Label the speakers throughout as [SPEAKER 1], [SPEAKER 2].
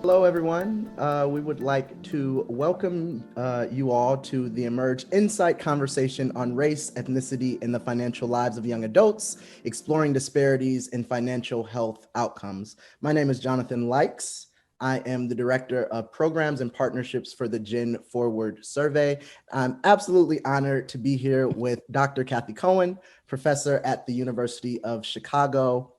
[SPEAKER 1] Hello, everyone. We would like to welcome you all to the Emerge Insight conversation on race, ethnicity, and the financial lives of young adults, exploring disparities in financial health outcomes. My name is Jonathan Lykes. I am the Director of Programs and Partnerships for the GenForward survey. I'm absolutely honored to be here with Dr. Cathy Cohen, professor at the University of Chicago,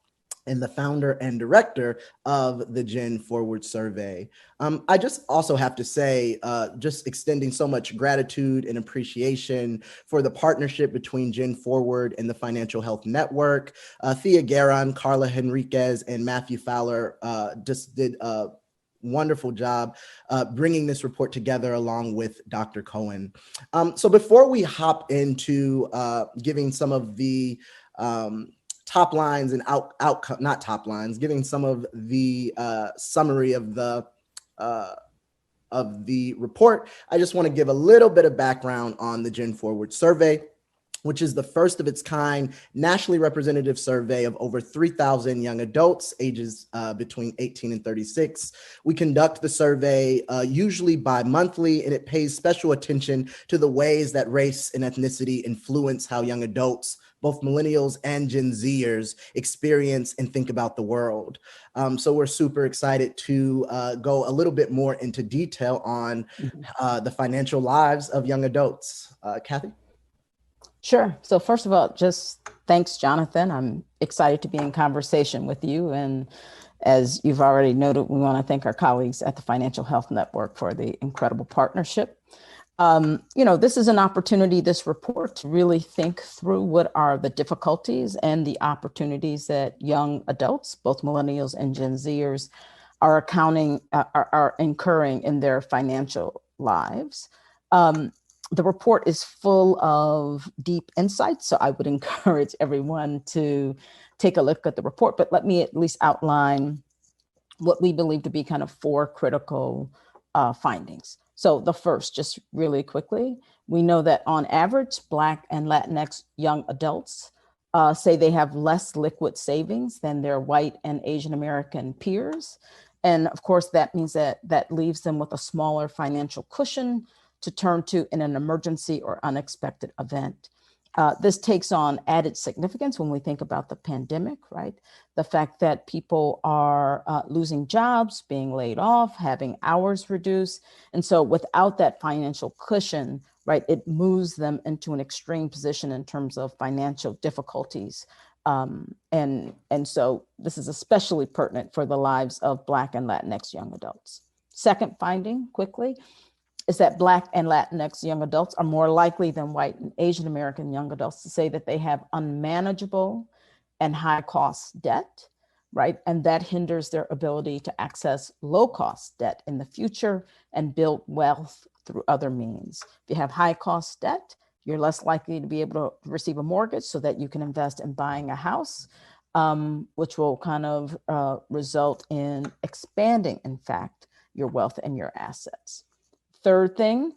[SPEAKER 1] and the founder and director of the GenForward survey. I just also have to say, just extending so much gratitude and appreciation for the partnership between GenForward and the Financial Health Network. Thea Guerin, Carla Henriquez, and Matthew Fowler just did a wonderful job bringing this report together along with Dr. Cohen. So before we hop into giving some of the top lines and outcome, not top lines, giving some of the summary of the report, I just want to give a little bit of background on the GenForward survey, which is the first of its kind nationally representative survey of over 3,000 young adults ages between 18 and 36. We conduct the survey usually bi-monthly, and it pays special attention to the ways that race and ethnicity influence how young adults, both millennials and Gen Zers, experience and think about the world. So we're super excited to go a little bit more into detail on the financial lives of young adults. Cathy?
[SPEAKER 2] Sure. So first of all, just thanks, Jonathan. I'm excited to be in conversation with you. And as you've already noted, we want to thank our colleagues at the Financial Health Network for the incredible partnership. This is an opportunity, this report, to really think through what are the difficulties and the opportunities that young adults, both millennials and Gen Zers, are incurring in their financial lives. The report is full of deep insights, so I would encourage everyone to take a look at the report, but let me at least outline what we believe to be kind of four critical findings. So the first, just really quickly, we know that on average, Black and Latinx young adults say they have less liquid savings than their white and Asian American peers. And of course, that means that leaves them with a smaller financial cushion to turn to in an emergency or unexpected event. This takes on added significance when we think about the pandemic, right? The fact that people are losing jobs, being laid off, having hours reduced. And so without that financial cushion, right, it moves them into an extreme position in terms of financial difficulties. And so this is especially pertinent for the lives of Black and Latinx young adults. Second finding, quickly, is that Black and Latinx young adults are more likely than white and Asian American young adults to say that they have unmanageable and high cost debt, right? And that hinders their ability to access low cost debt in the future and build wealth through other means. If you have high cost debt, you're less likely to be able to receive a mortgage so that you can invest in buying a house, which will kind of result in expanding, in fact, your wealth and your assets. Third thing,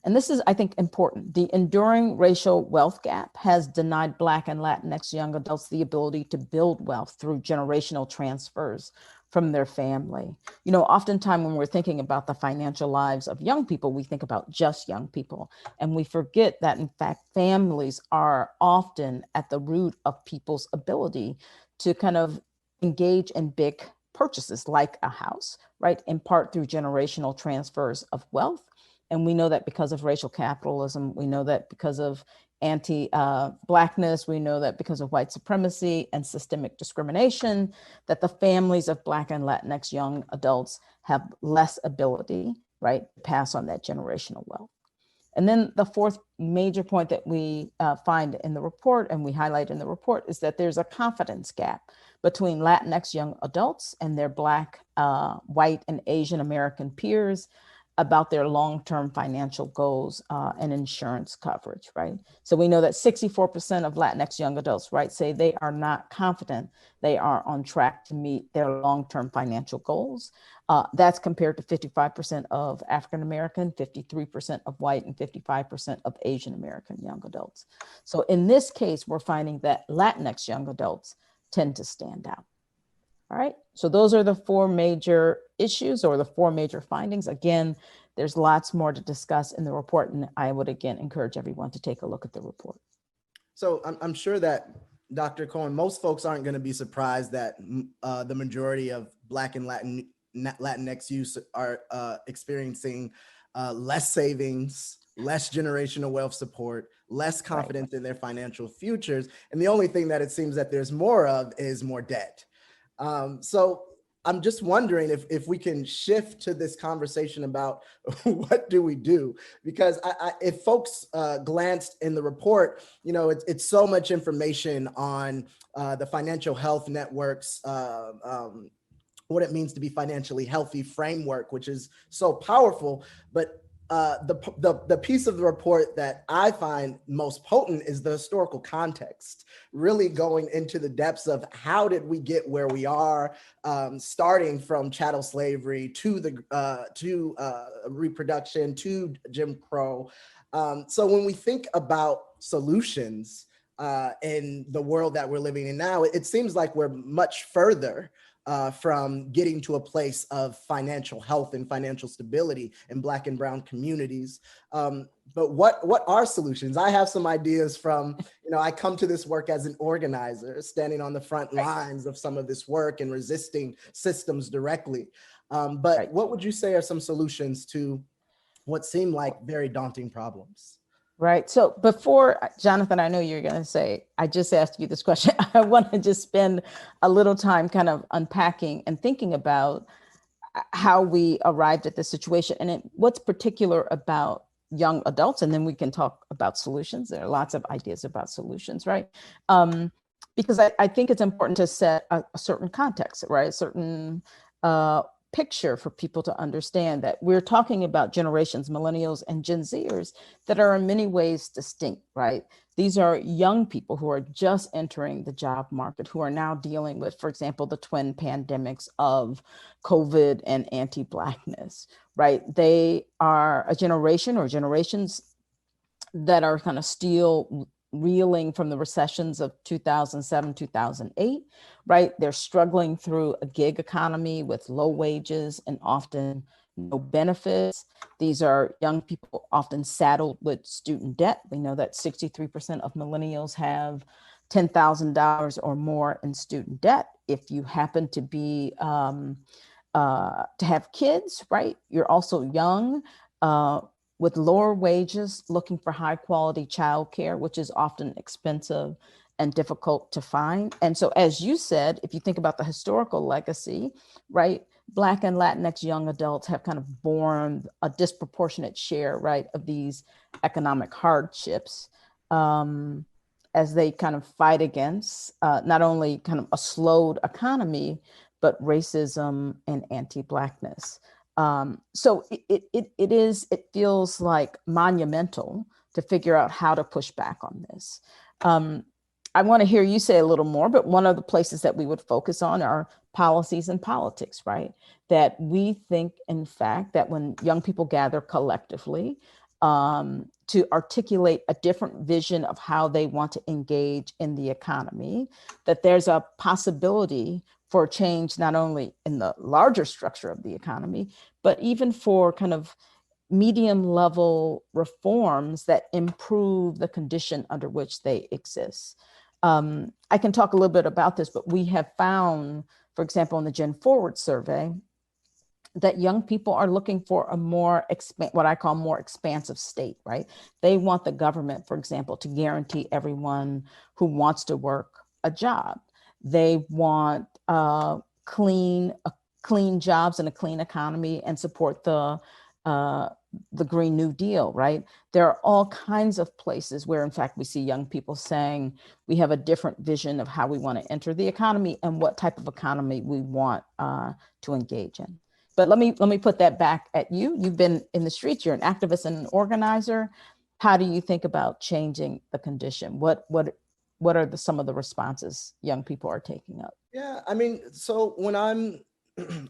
[SPEAKER 2] and this is, I think, important, the enduring racial wealth gap has denied Black and Latinx young adults the ability to build wealth through generational transfers from their family. Oftentimes when we're thinking about the financial lives of young people, we think about just young people. And we forget that, in fact, families are often at the root of people's ability to kind of engage in big purchases like a house, right? In part through generational transfers of wealth. And we know that because of racial capitalism, we know that because of anti-Blackness, we know that because of white supremacy and systemic discrimination, that the families of Black and Latinx young adults have less ability, right, to pass on that generational wealth. And then the fourth major point that we find in the report, and we highlight in the report, is that there's a confidence gap between Latinx young adults and their Black, white, and Asian American peers about their long-term financial goals and insurance coverage, right? So we know that 64% of Latinx young adults, right, say they are not confident they are on track to meet their long-term financial goals. That's compared to 55% of African American, 53% of white, and 55% of Asian American young adults. So in this case, we're finding that Latinx young adults tend to stand out. All right. So those are the four major issues or the four major findings. Again, there's lots more to discuss in the report, and I would again encourage everyone to take a look at the report.
[SPEAKER 1] So I'm sure that Dr. Cohen, most folks aren't going to be surprised that the majority of Black and Latinx youth are experiencing less savings, less generational wealth support, less confidence in their financial futures. And the only thing that it seems that there's more of is more debt. So I'm just wondering if we can shift to this conversation about what do we do? Because if folks glanced in the report, you know, it's so much information on the financial health networks, what it means to be financially healthy framework, which is so powerful. But the piece of the report that I find most potent is the historical context, really going into the depths of how did we get where we are, starting from chattel slavery to reproduction to Jim Crow. So when we think about solutions in the world that we're living in now, it seems like we're much further from getting to a place of financial health and financial stability in Black and Brown communities. But what are solutions? I have some ideas from, you know, I come to this work as an organizer, standing on the front lines of some of this work and resisting systems directly. But what would you say are some solutions to what seem like very daunting problems?
[SPEAKER 2] Right. So before, Jonathan, I know you're going to say, I just asked you this question. I want to just spend a little time kind of unpacking and thinking about how we arrived at this situation and what's particular about young adults. And then we can talk about solutions. There are lots of ideas about solutions, right? Because I think it's important to set a certain context, right? A certain picture for people to understand that we're talking about generations, millennials and Gen Zers, that are in many ways distinct, right? These are young people who are just entering the job market, who are now dealing with, for example, the twin pandemics of COVID and anti-Blackness, right? They are a generation or generations that are kind of still reeling from the recessions of 2007, 2008, right? They're struggling through a gig economy with low wages and often no benefits. These are young people often saddled with student debt. We know that 63% of millennials have $10,000 or more in student debt. If you happen to be to have kids, right? You're also young, with lower wages, looking for high quality childcare, which is often expensive and difficult to find. And so, as you said, if you think about the historical legacy, right, Black and Latinx young adults have kind of borne a disproportionate share, right, of these economic hardships as they kind of fight against not only kind of a slowed economy, but racism and anti-Blackness. So it feels like monumental to figure out how to push back on this. I want to hear you say a little more, but one of the places that we would focus on are policies and politics, right? That we think, in fact, that when young people gather collectively to articulate a different vision of how they want to engage in the economy, that there's a possibility for change, not only in the larger structure of the economy, but even for kind of medium level reforms that improve the condition under which they exist. I can talk a little bit about this, but we have found, for example, in the GenForward survey, that young people are looking for a more, what I call more expansive state, right? They want the government, for example, to guarantee everyone who wants to work a job. They want clean jobs and a clean economy and support the Green New Deal, right? There are all kinds of places where, in fact, we see young people saying we have a different vision of how we want to enter the economy and what type of economy we want to engage in. But let me put that back at you. You've been in the streets. You're an activist and an organizer. How do you think about changing the condition? What are some of the responses young people are taking up?
[SPEAKER 1] Yeah, I mean, so when I'm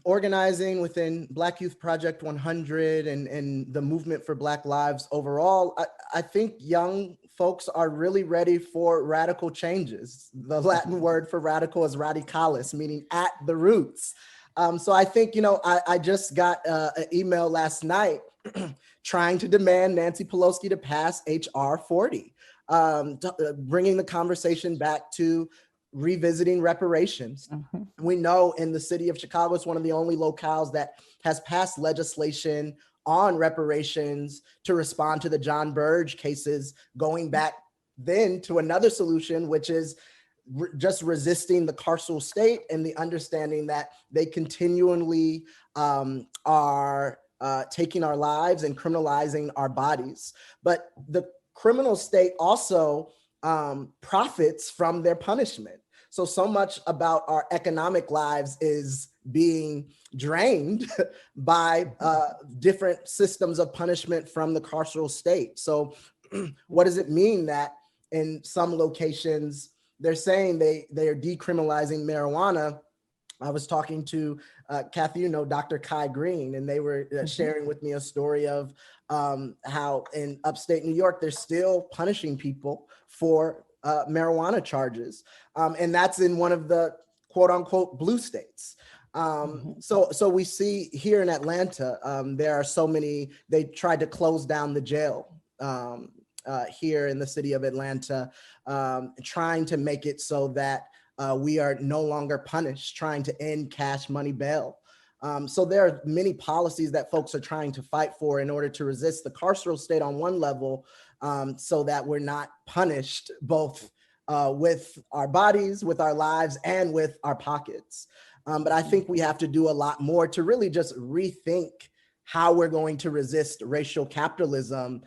[SPEAKER 1] organizing within Black Youth Project 100 and the movement for Black lives overall, I think young folks are really ready for radical changes. The Latin word for radical is radicalis, meaning at the roots. So I think, I just got an email last night trying to demand Nancy Pelosi to pass HR 40, bringing the conversation back to revisiting reparations. We know in the city of Chicago, it's one of the only locales that has passed legislation on reparations to respond to the John Burge cases, going back then to another solution, which is just resisting the carceral state and the understanding that they continually are taking our lives and criminalizing our bodies. But the criminal state also profits from their punishment. So much about our economic lives is being drained by different systems of punishment from the carceral state. So what does it mean that in some locations, they're saying they are decriminalizing marijuana? I was talking to Cathy, Dr. Kai Green, and they were sharing with me a story of how in upstate New York, they're still punishing people for marijuana charges. And that's in one of the quote unquote blue states. So we see here in Atlanta, there are so many, they tried to close down the jail here in the city of Atlanta, trying to make it so that we are no longer punished, trying to end cash money bail. So there are many policies that folks are trying to fight for in order to resist the carceral state on one level, so that we're not punished both with our bodies, with our lives, and with our pockets. But I think we have to do a lot more to really just rethink how we're going to resist racial capitalism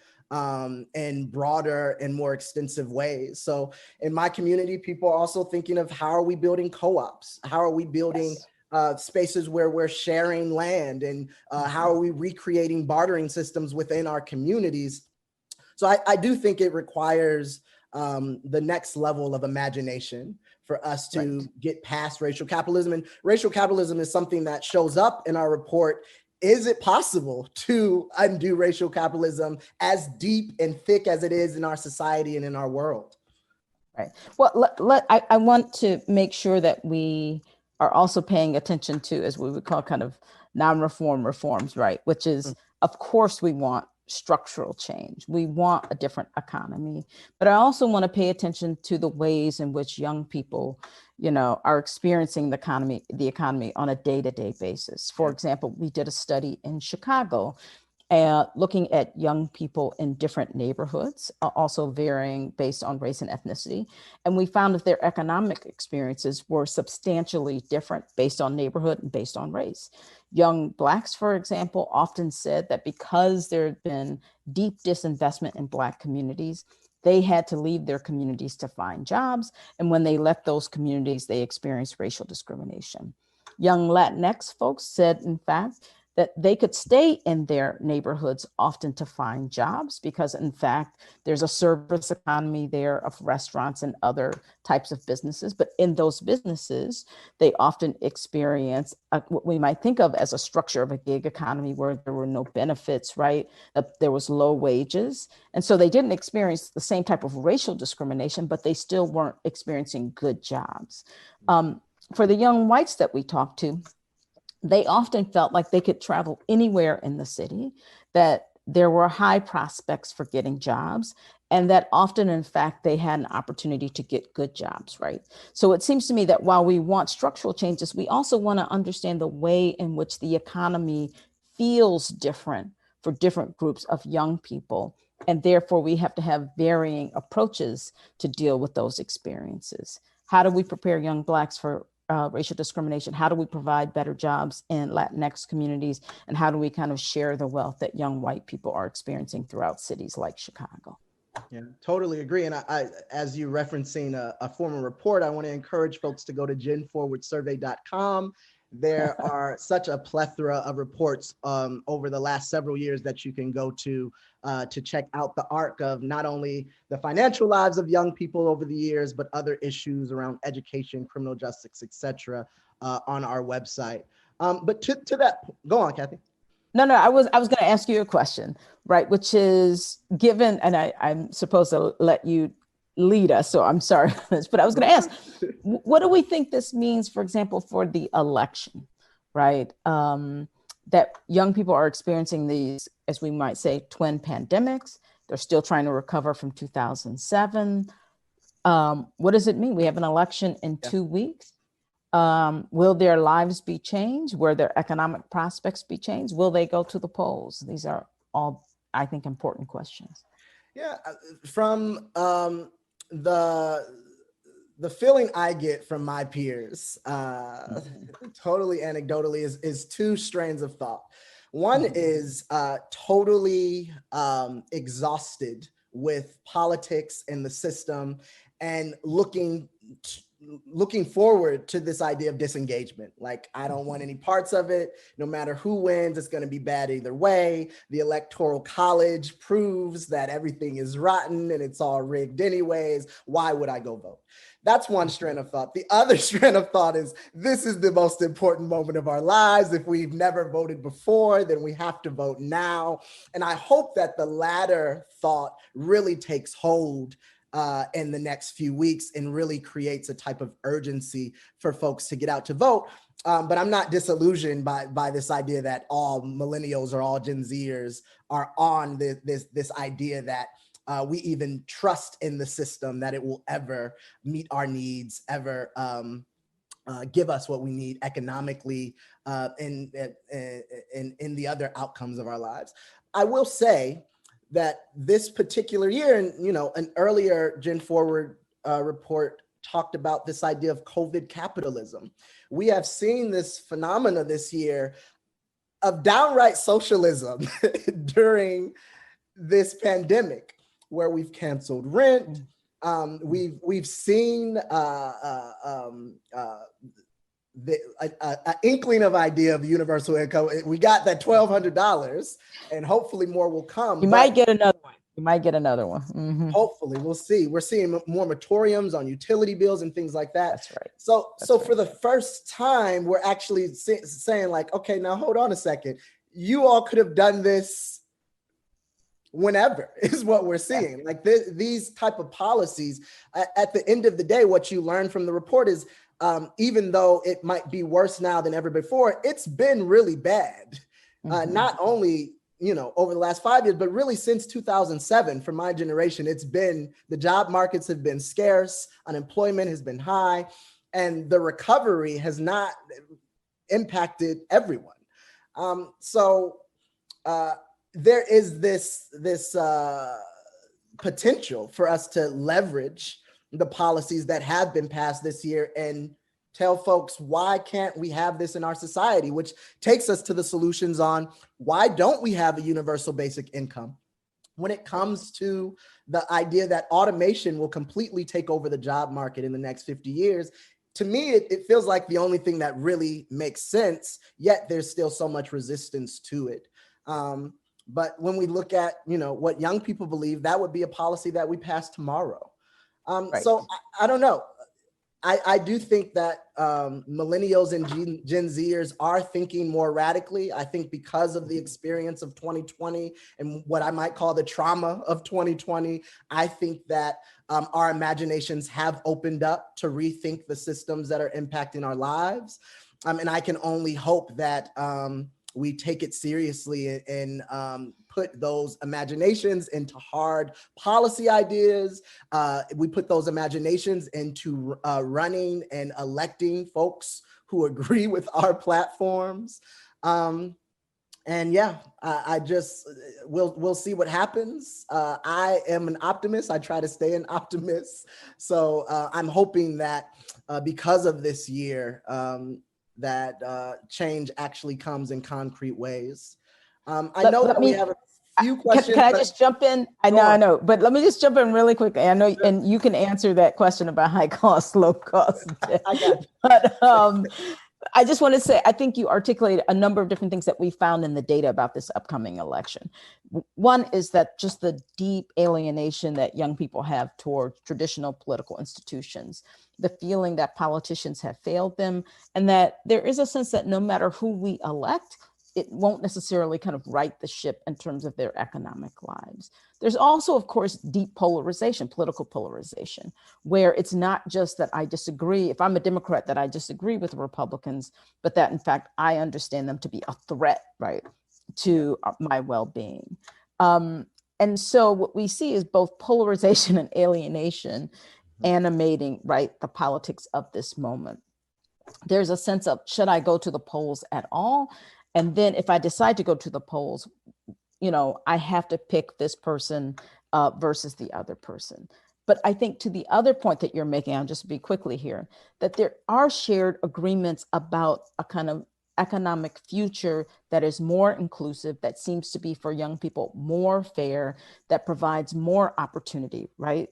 [SPEAKER 1] in broader and more extensive ways. So in my community, people are also thinking of how are we building co-ops? How are we building spaces where we're sharing land? And how are we recreating bartering systems within our communities? So I do think it requires the next level of imagination for us to get past racial capitalism. And racial capitalism is something that shows up in our report. Is it possible to undo racial capitalism as deep and thick as it is in our society and in our world?
[SPEAKER 2] Right. Well, I want to make sure that we are also paying attention to, as we would call kind of non-reform reforms, right? Which is, of course, we want structural change. We want a different economy, but I also want to pay attention to the ways in which young people, are experiencing the economy on a day-to-day basis. For example, we did a study in Chicago looking at young people in different neighborhoods, also varying based on race and ethnicity. And we found that their economic experiences were substantially different based on neighborhood and based on race. Young Blacks, for example, often said that because there had been deep disinvestment in Black communities, they had to leave their communities to find jobs. And when they left those communities, they experienced racial discrimination. Young Latinx folks said, in fact, that they could stay in their neighborhoods often to find jobs because, in fact, there's a service economy there of restaurants and other types of businesses. But in those businesses, they often experience what we might think of as a structure of a gig economy where there were no benefits, right? That there was low wages. And so they didn't experience the same type of racial discrimination, but they still weren't experiencing good jobs. For the young whites that we talked to, they often felt like they could travel anywhere in the city, that there were high prospects for getting jobs, and that often, in fact, they had an opportunity to get good jobs, right? So it seems to me that while we want structural changes, we also want to understand the way in which the economy feels different for different groups of young people. And therefore, we have to have varying approaches to deal with those experiences. How do we prepare young Blacks for racial discrimination? How do we provide better jobs in Latinx communities? And how do we kind of share the wealth that young white people are experiencing throughout cities like Chicago?
[SPEAKER 1] Yeah, totally agree. And I as you referencing a former report, I want to encourage folks to go to GenForwardSurvey.com. There are such a plethora of reports over the last several years that you can go to check out the arc of not only the financial lives of young people over the years, but other issues around education, criminal justice, et cetera, on our website. But to that, go on, Cathy.
[SPEAKER 2] No, I was going to ask you a question, right? Which is given, and I'm supposed to let you lead us, so I'm sorry, but I was going to ask, what do we think this means, for example, for the election, right? That young people are experiencing these, as we might say, twin pandemics. They're still trying to recover from 2007. What does it mean? We have an election in 2 weeks. Will their lives be changed? Will their economic prospects be changed? Will they go to the polls? These are all, I think, important questions.
[SPEAKER 1] Yeah, from the feeling I get from my peers, totally anecdotally, is two strains of thought. One is totally exhausted with politics and the system, and looking forward to this idea of disengagement. Like, I don't want any parts of it. No matter who wins, it's going to be bad either way. The Electoral College proves that everything is rotten and it's all rigged anyways. Why would I go vote? That's one strand of thought. The other strand of thought is, this is the most important moment of our lives. If we've never voted before, then we have to vote now. And I hope that the latter thought really takes hold in the next few weeks and really creates a type of urgency for folks to get out to vote. But I'm not disillusioned by this idea that all millennials or all Gen Zers are on this idea that we even trust in the system, that it will ever meet our needs, ever give us what we need economically, in the other outcomes of our lives. I will say that this particular year, and an earlier GenForward report talked about this idea of COVID capitalism. We have seen this phenomena this year of downright socialism during this pandemic, where we've canceled rent. We've seen an inkling of idea of universal income. We got that $1,200, and hopefully more will come.
[SPEAKER 2] You might get another one. You might get another one. Mm-hmm.
[SPEAKER 1] Hopefully, we'll see. We're seeing more moratoriums on utility bills and things like that.
[SPEAKER 2] That's right.
[SPEAKER 1] So for the first time, we're actually saying, like, okay, now hold on a second. You all could have done this whenever, is what we're seeing. Like, these type of policies, at the end of the day, what you learn from the report is, even though it might be worse now than ever before, it's been really bad. Not only, over the last 5 years, but really since 2007, for my generation, the job markets have been scarce, unemployment has been high, and the recovery has not impacted everyone. So there is this potential for us to leverage the policies that have been passed this year and tell folks, why can't we have this in our society? Which takes us to the solutions on, why don't we have a universal basic income? When it comes to the idea that automation will completely take over the job market in the next 50 years, to me, it feels like the only thing that really makes sense, yet there's still so much resistance to it. But when we look at, what young people believe, that would be a policy that we pass tomorrow.
[SPEAKER 2] Right.
[SPEAKER 1] So I don't know. I do think that millennials and Gen Zers are thinking more radically. I think because of the experience of 2020 and what I might call the trauma of 2020, I think that our imaginations have opened up to rethink the systems that are impacting our lives. And I can only hope that we take it seriously and put those imaginations into hard policy ideas. We put those imaginations into running and electing folks who agree with our platforms. And yeah, we'll see what happens. I am an optimist. I try to stay an optimist. So I'm hoping that because of this year, that change actually comes in concrete ways. I know that we have a few questions.
[SPEAKER 2] Can I just jump in? I know, but let me just jump in really quickly. I know, and you can answer that question about high cost, low cost.
[SPEAKER 1] I got you.
[SPEAKER 2] But I just want to say, I think you articulated a number of different things that we found in the data about this upcoming election. One is that just the deep alienation that young people have towards traditional political institutions, the feeling that politicians have failed them, and that there is a sense that no matter who we elect, it won't necessarily kind of right the ship in terms of their economic lives. There's also, of course, deep polarization, political polarization, where it's not just that I disagree, if I'm a Democrat, that I disagree with Republicans, but that in fact, I understand them to be a threat, right, to my well-being. And so what we see is both polarization and alienation animating, right, the politics of this moment. There's a sense of, should I go to the polls at all? And then if I decide to go to the polls, I have to pick this person versus the other person. But I think to the other point that you're making, I'll just be quickly here, that there are shared agreements about a kind of economic future that is more inclusive, that seems to be for young people more fair, that provides more opportunity, right?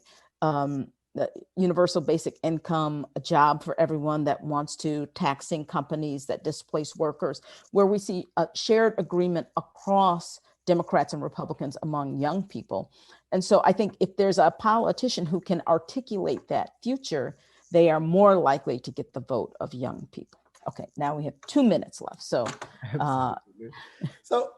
[SPEAKER 2] The universal basic income, a job for everyone that wants to, taxing companies that displace workers, where we see a shared agreement across Democrats and Republicans among young people. And so I think if there's a politician who can articulate that future, they are more likely to get the vote of young people. Okay, now we have 2 minutes left. So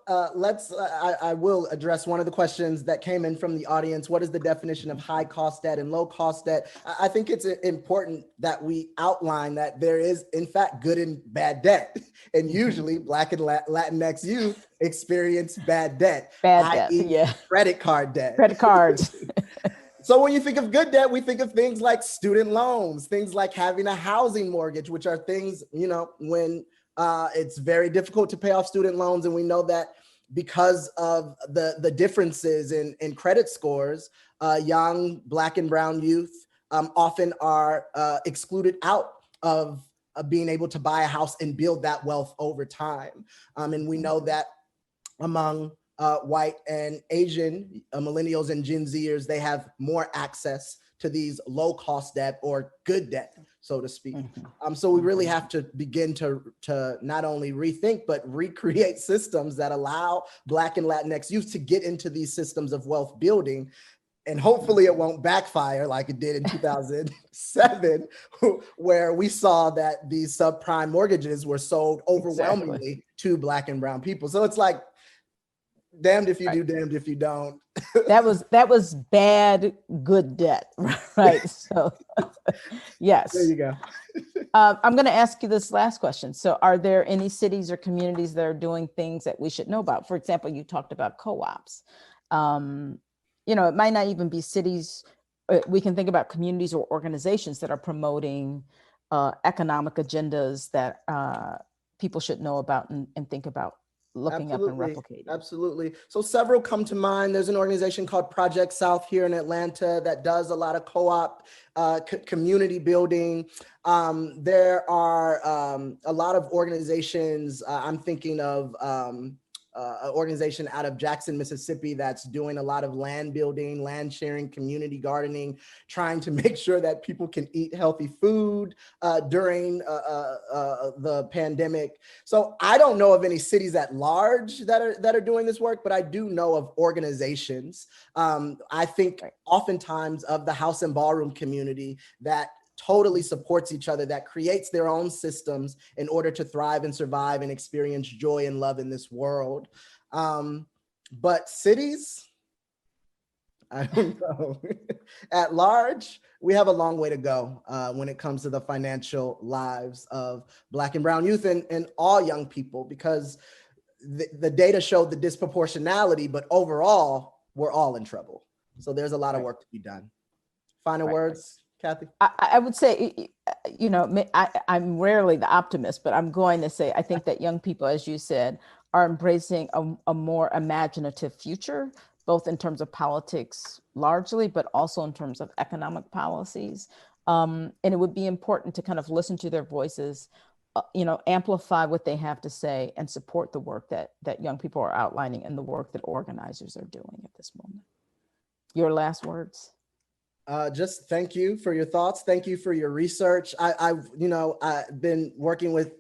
[SPEAKER 1] I will address one of the questions that came in from the audience. What is the definition of high cost debt and low cost debt? I think it's important that we outline that there is, in fact, good and bad debt. And usually Black and Latinx youth experience bad debt, i.e. credit card debt.
[SPEAKER 2] Credit cards.
[SPEAKER 1] So when you think of good debt, we think of things like student loans, things like having a housing mortgage, which are things, when it's very difficult to pay off student loans. And we know that because of the differences in credit scores, young Black and brown youth often are excluded out of being able to buy a house and build that wealth over time. And we know that among white and Asian millennials and Gen Zers, they have more access to these low cost debt or good debt, so to speak. So we really have to begin to not only rethink, but recreate systems that allow Black and Latinx youth to get into these systems of wealth building. And hopefully it won't backfire like it did in 2007, where we saw that these subprime mortgages were sold overwhelmingly to Black and brown people. So it's like, damned if you do, damned if you don't.
[SPEAKER 2] That was bad, good debt, right? So, yes.
[SPEAKER 1] There you go.
[SPEAKER 2] I'm going to ask you this last question. So, are there any cities or communities that are doing things that we should know about? For example, you talked about co-ops. It might not even be cities. We can think about communities or organizations that are promoting economic agendas that people should know about and think about looking up and replicating.
[SPEAKER 1] Absolutely. So several come to mind. There's an organization called Project South here in Atlanta that does a lot of co-op community building. There are a lot of organizations. I'm thinking of an organization out of Jackson, Mississippi, that's doing a lot of land building, land sharing, community gardening, trying to make sure that people can eat healthy food during the pandemic. So I don't know of any cities at large that are doing this work, but I do know of organizations. I think oftentimes of the house and ballroom community that totally supports each other, that creates their own systems in order to thrive and survive and experience joy and love in this world. But cities, I don't know. At large, we have a long way to go when it comes to the financial lives of Black and brown youth and all young people, because the data showed the disproportionality, but overall, we're all in trouble. So there's a lot of work to be done. Final words, Cathy?
[SPEAKER 2] I would say, I'm rarely the optimist, but I'm going to say, I think that young people, as you said, are embracing a more imaginative future, both in terms of politics largely, but also in terms of economic policies. And it would be important to kind of listen to their voices, amplify what they have to say and support the work that young people are outlining and the work that organizers are doing at this moment. Your last words?
[SPEAKER 1] Just thank you for your thoughts. Thank you for your research. I've been working with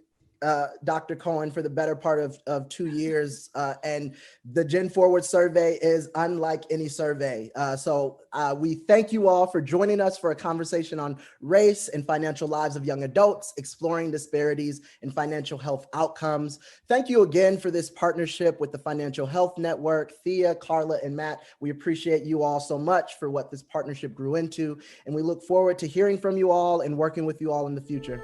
[SPEAKER 1] Dr. Cohen for the better part of 2 years. And the GenForward survey is unlike any survey. So we thank you all for joining us for a conversation on race and financial lives of young adults, exploring disparities in financial health outcomes. Thank you again for this partnership with the Financial Health Network, Thea, Carla, and Matt. We appreciate you all so much for what this partnership grew into, and we look forward to hearing from you all and working with you all in the future.